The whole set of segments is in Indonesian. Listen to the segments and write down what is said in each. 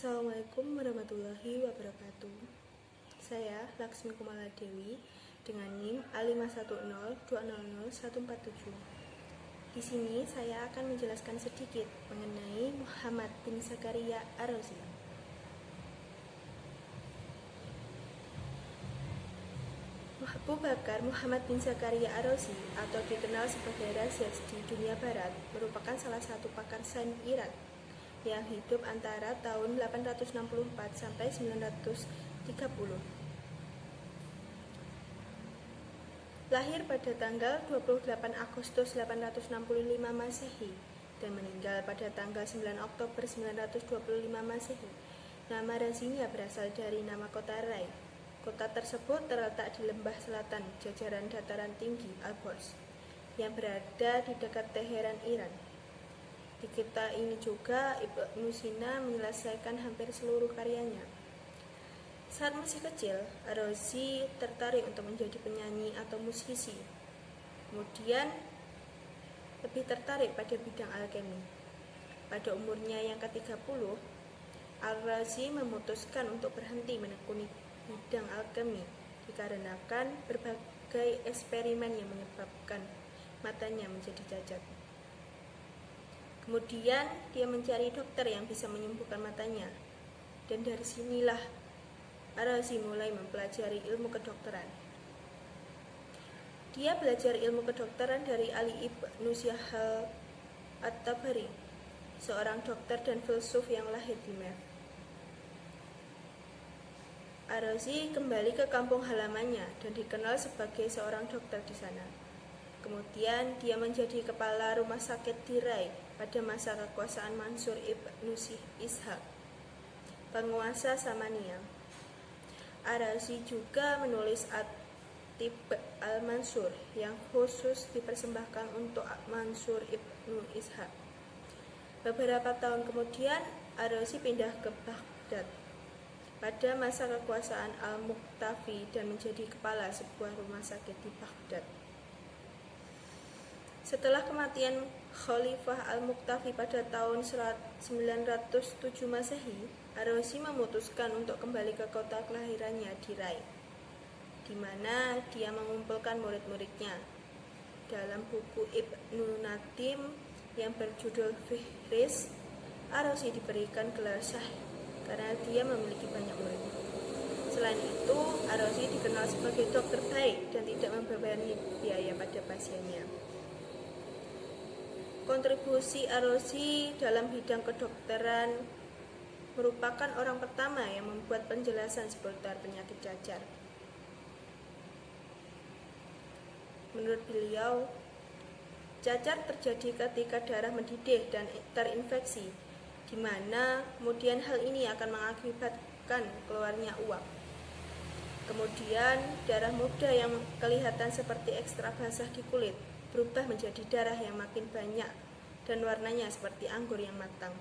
Assalamualaikum warahmatullahi wabarakatuh. Saya Laksmi Kumala Dewi dengan NIM A5102000147. Di sini saya akan menjelaskan sedikit mengenai Muhammad bin Zakaria Ar-Razi. Abu Bakar Muhammad bin Zakaria Ar-Razi atau dikenal sebagai Razes di dunia barat merupakan salah satu pakar sains Irak yang hidup antara tahun 864 sampai 930. Lahir pada tanggal 28 Agustus 865 Masehi dan meninggal pada tanggal 9 Oktober 925 Masehi. Nama Razinya berasal dari nama kota Rai. Kota tersebut terletak di lembah selatan jajaran dataran tinggi Alborz yang berada di dekat Teheran, Iran. Di kota ini juga Ibnu Sina menyelesaikan hampir seluruh karyanya. Saat masih kecil, Ar-Razi tertarik untuk menjadi penyanyi atau musisi. Kemudian lebih tertarik pada bidang alkemi. Pada umurnya yang ke-30, Ar-Razi memutuskan untuk berhenti menekuni bidang alkemi dikarenakan berbagai eksperimen yang menyebabkan matanya menjadi cacat. Kemudian dia mencari dokter yang bisa menyembuhkan matanya. Dan dari sinilah Ar-Razi mulai mempelajari ilmu kedokteran. Dia belajar ilmu kedokteran dari Ali ibnu Syahal At-Tabari, seorang dokter dan filsuf yang lahir di Merv. Ar-Razi kembali ke kampung halamannya dan dikenal sebagai seorang dokter di sana. Kemudian dia menjadi kepala rumah sakit di Rai pada masa kekuasaan Mansur ibnu Ishaq, penguasa Samania. Ar-Razi juga menulis At-Tib al-Mansur yang khusus dipersembahkan untuk Mansur ibnu Ishaq. Beberapa tahun kemudian Ar-Razi pindah ke Baghdad pada masa kekuasaan Al-Muqtafi dan menjadi kepala sebuah rumah sakit di Baghdad. Setelah kematian Khalifah Al-Muqtafi pada tahun 907 Masehi, Ar-Razi memutuskan untuk kembali ke kota kelahirannya di Rai, di mana dia mengumpulkan murid-muridnya. Dalam buku Ibnu Nadim yang berjudul Fihris, Ar-Razi diberikan gelar Syekh karena dia memiliki banyak murid. Selain itu, Ar-Razi dikenal sebagai dokter baik dan tidak membebani biaya pada pasiennya. Kontribusi Ar-Razi dalam bidang kedokteran merupakan orang pertama yang membuat penjelasan seputar penyakit cacar. Menurut beliau, cacar terjadi ketika darah mendidih dan terinfeksi, di mana kemudian hal ini akan mengakibatkan keluarnya uap. Kemudian darah muda yang kelihatan seperti ekstra basah di kulit berubah menjadi darah yang makin banyak dan warnanya seperti anggur yang matang.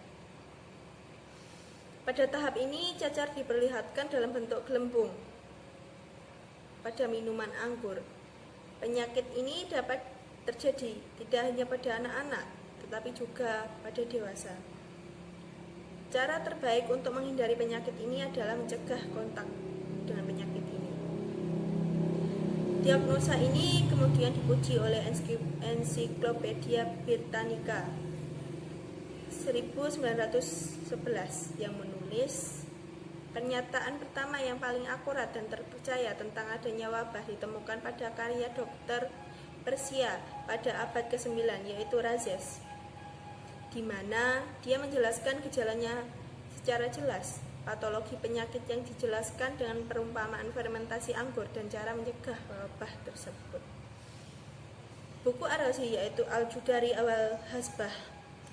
Pada tahap ini, cacar diperlihatkan dalam bentuk gelembung pada minuman anggur. Penyakit ini dapat terjadi tidak hanya pada anak-anak, tetapi juga pada dewasa. Cara terbaik untuk menghindari penyakit ini adalah mencegah kontak dengan penyakit ini. Diagnosa ini kemudian dipuji oleh Ensiklopedia Britannica 1911 yang menulis pernyataan pertama yang paling akurat dan terpercaya tentang adanya wabah ditemukan pada karya dokter Persia pada abad ke-9, yaitu Razes, di mana dia menjelaskan gejalanya secara jelas. Patologi penyakit yang dijelaskan dengan perumpamaan fermentasi anggur dan cara mencegah wabah tersebut. Buku Ar-Razi yaitu Al-Judari Awal Hasbah,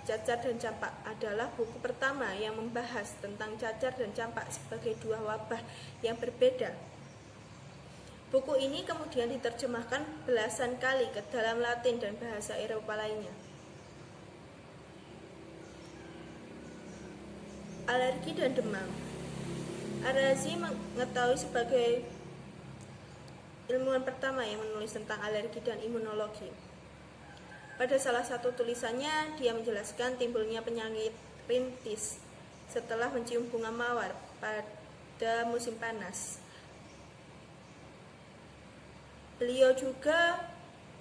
Cacar dan Campak adalah buku pertama yang membahas tentang cacar dan campak sebagai dua wabah yang berbeda. Buku ini kemudian diterjemahkan belasan kali ke dalam Latin dan bahasa Eropa lainnya. Alergi dan demam. Ar-Razi mengetahui sebagai ilmuwan pertama yang menulis tentang alergi dan imunologi. Pada salah satu tulisannya, dia menjelaskan timbulnya penyakit rintis setelah mencium bunga mawar pada musim panas. Beliau juga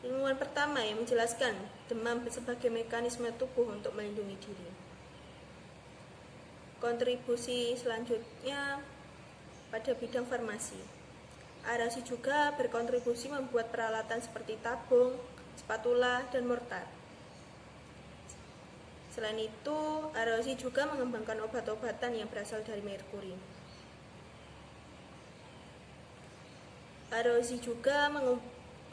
ilmuwan pertama yang menjelaskan demam sebagai mekanisme tubuh untuk melindungi diri. Kontribusi selanjutnya pada bidang farmasi. Arasi juga berkontribusi membuat peralatan seperti tabung, spatula, dan mortar. Selain itu, Arasi juga mengembangkan obat-obatan yang berasal dari merkuri. Arasi juga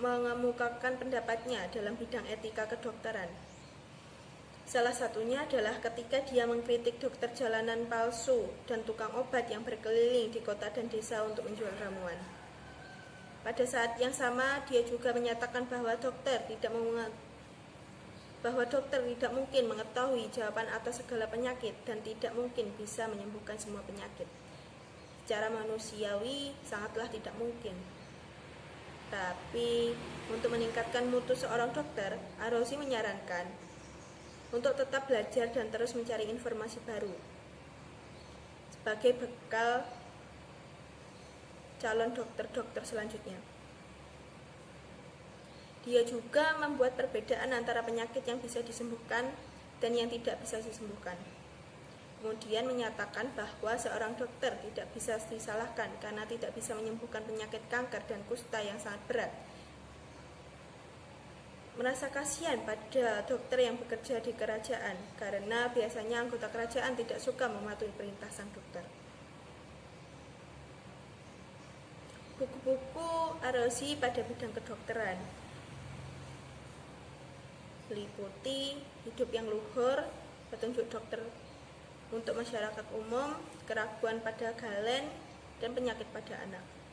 mengemukakan pendapatnya dalam bidang etika kedokteran. Salah satunya adalah ketika dia mengkritik dokter jalanan palsu dan tukang obat yang berkeliling di kota dan desa untuk menjual ramuan. Pada saat yang sama, dia juga menyatakan bahwa dokter tidak mungkin mengetahui jawaban atas segala penyakit dan tidak mungkin bisa menyembuhkan semua penyakit. Secara manusiawi, sangatlah tidak mungkin. Tapi, untuk meningkatkan mutu seorang dokter, Arasi menyarankan untuk tetap belajar dan terus mencari informasi baru sebagai bekal calon dokter-dokter selanjutnya. Dia juga membuat perbedaan antara penyakit yang bisa disembuhkan dan yang tidak bisa disembuhkan. Kemudian menyatakan bahwa seorang dokter tidak bisa disalahkan karena tidak bisa menyembuhkan penyakit kanker dan kusta yang sangat berat. Merasa kasihan pada dokter yang bekerja di kerajaan karena biasanya anggota kerajaan tidak suka mematuhi perintah sang dokter. Buku-buku Arasi pada bidang kedokteran meliputi Hidup yang Luhur, Petunjuk Dokter untuk Masyarakat Umum, Keraguan pada Galen, dan Penyakit pada Anak.